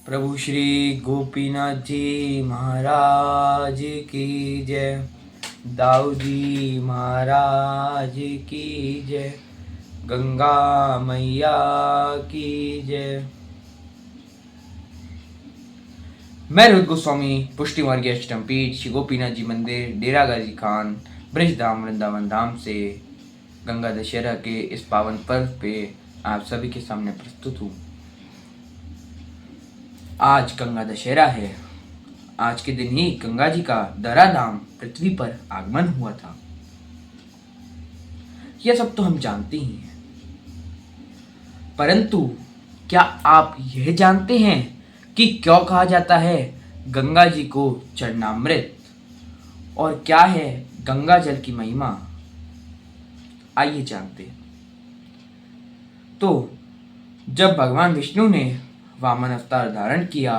प्रभु श्री गोपीनाथ जी महाराज की जय। दाऊ जी महाराज की जय। गंगा मैया की जय। मैं रुद्र गोस्वामी पुष्टि मार्गी अष्टम पीठ श्री गोपीनाथ जी मंदिर डेरा गाजी खान ब्रज धाम वृंदावन धाम से गंगा दशहरा के इस पावन पर्व पे आप सभी के सामने प्रस्तुत हूँ। आज गंगा दशहरा है। आज के दिन ही गंगा जी का धरा धाम पृथ्वी पर आगमन हुआ था। यह सब तो हम जानते ही हैं, परंतु क्या आप यह जानते हैं कि क्यों कहा जाता है गंगा जी को चरणामृत, और क्या है गंगा जल की महिमा? आइए जानते हैं। तो जब भगवान विष्णु ने वामन अवतार धारण किया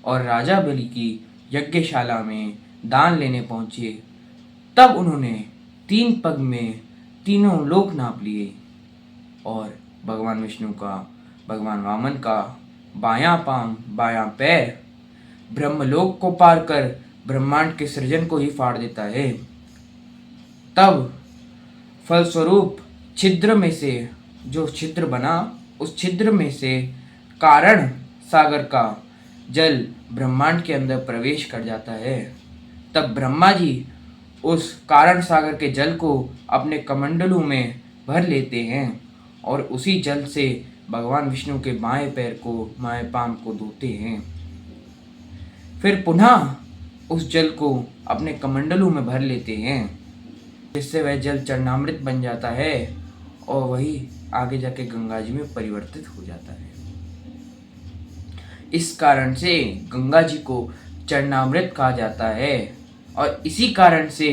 और राजा बलि की यज्ञशाला में दान लेने पहुंचे, तब उन्होंने 3 पग में तीनों लोक नाप लिए और भगवान विष्णु का, भगवान वामन का बायां पांव, बायां पैर ब्रह्मलोक को पार कर ब्रह्मांड के सृजन को ही फाड़ देता है। तब फलस्वरूप छिद्र में से जो छिद्र बना, उस छिद्र में से कारण सागर का जल ब्रह्मांड के अंदर प्रवेश कर जाता है। तब ब्रह्मा जी उस कारण सागर के जल को अपने कमंडलों में भर लेते हैं और उसी जल से भगवान विष्णु के बाएं पैर को, बाएं पांव को धोते हैं। फिर पुनः उस जल को अपने कमंडलों में भर लेते हैं, जिससे वह जल चरणामृत बन जाता है और वही आगे जाके गंगा जी में परिवर्तित हो जाता है। इस कारण से गंगा जी को चरणामृत कहा जाता है और इसी कारण से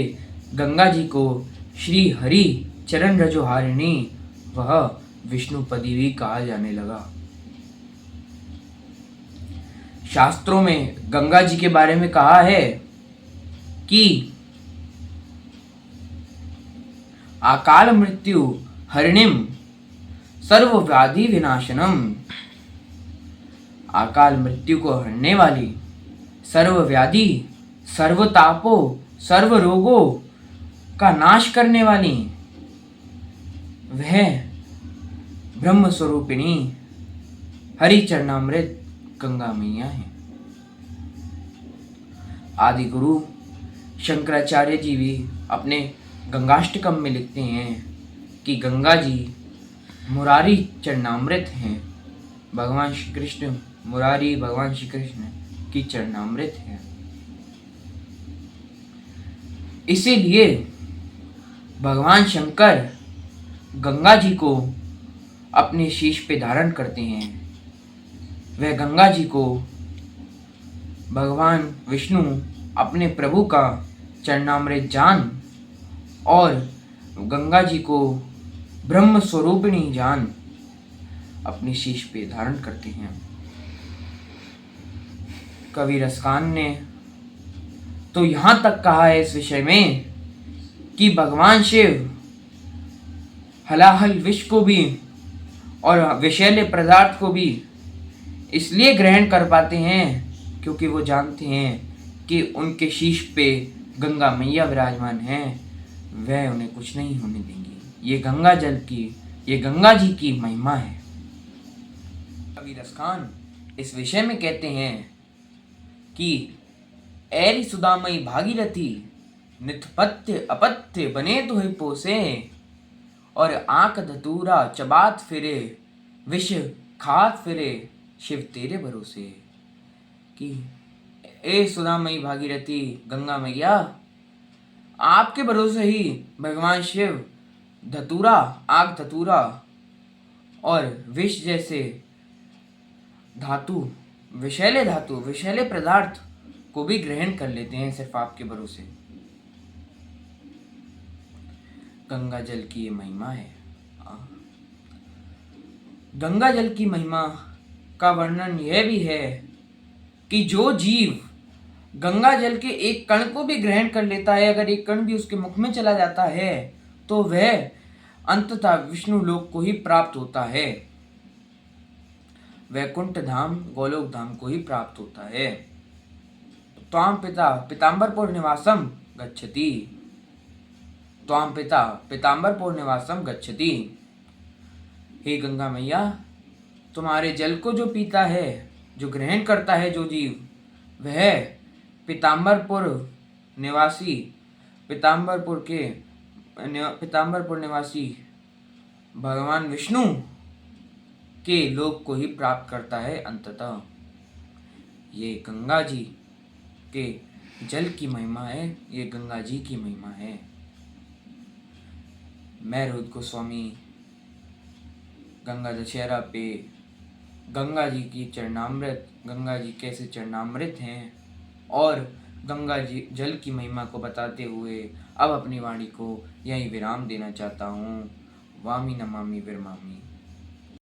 गंगा जी को श्री हरि चरण रजोहारिणी वह विष्णुपदी भी कहा जाने लगा। शास्त्रों में गंगा जी के बारे में कहा है कि अकाल मृत्यु हरिणिम सर्व व्याधि विनाशनम, अकाल मृत्यु को हरने वाली, सर्व व्याधि, सर्व तापों, सर्व रोगों का नाश करने वाली वह ब्रह्म स्वरूपिणी हरि चरणामृत गंगा मैया है। आदि गुरु शंकराचार्य जी भी अपने गंगाष्टकम में लिखते हैं कि गंगा जी मुरारी चरणामृत हैं। भगवान श्री कृष्ण मुरारी भगवान श्री कृष्ण की चरणामृत है। इसीलिए भगवान शंकर गंगा जी को अपने शीश पे धारण करते हैं। वह गंगा जी को भगवान विष्णु अपने प्रभु का चरणामृत जान और गंगा जी को ब्रह्म स्वरूपिणी जान अपनी शीश पे धारण करते हैं। कवि रसखान ने तो यहाँ तक कहा है इस विषय में कि भगवान शिव हलाहल विष को भी और विषैले पदार्थ को भी इसलिए ग्रहण कर पाते हैं क्योंकि वो जानते हैं कि उनके शीश पे गंगा मैया विराजमान हैं, वह उन्हें कुछ नहीं होने देंगी। ये गंगा जल की, ये गंगा जी की महिमा है। कवि रसखान इस विषय में कहते हैं कि ऐरी सुदामई भागीरथी नितपत्य अपत्य बने तो ही पोसे, और आंख धतूरा चबात फिरे विष खात फिरे शिव तेरे भरोसे। कि ए सुदामई भागीरथी गंगा मैया, आपके भरोसे ही भगवान शिव धतूरा, आग धतूरा और विष जैसे धातु, विषैले पदार्थ को भी ग्रहण कर लेते हैं सिर्फ आपके भरोसे। गंगा जल की ये महिमा है। गंगा जल की महिमा का वर्णन यह भी है कि जो जीव गंगा जल के एक कण को भी ग्रहण कर लेता है, अगर एक कण भी उसके मुख में चला जाता है तो वह अंततः विष्णु लोक को ही प्राप्त होता है। वैकुंठ धाम गोलोक धाम को ही प्राप्त होता है। त्वां पिता पीताम्बरपुर निवासम गच्छति। त्वां पिता पीताम्बरपुर निवासम गच्छति। हे गंगा मैया, तुम्हारे जल को जो पीता है, जो ग्रहण करता है जो जीव, वह पीताम्बरपुर निवासी पीताम्बरपुर निवासी भगवान विष्णु के लोक को ही प्राप्त करता है अंततः। ये गंगा जी के जल की महिमा है, ये गंगा जी की महिमा है। मैं रोहित गोस्वामी गंगा दशहरा पे गंगा जी की चरणामृत, गंगा जी कैसे चरणामृत हैं और गंगा जी जल की महिमा को बताते हुए अब अपनी वाणी को यहीं विराम देना चाहता हूँ। वामी नमामि विरमामि।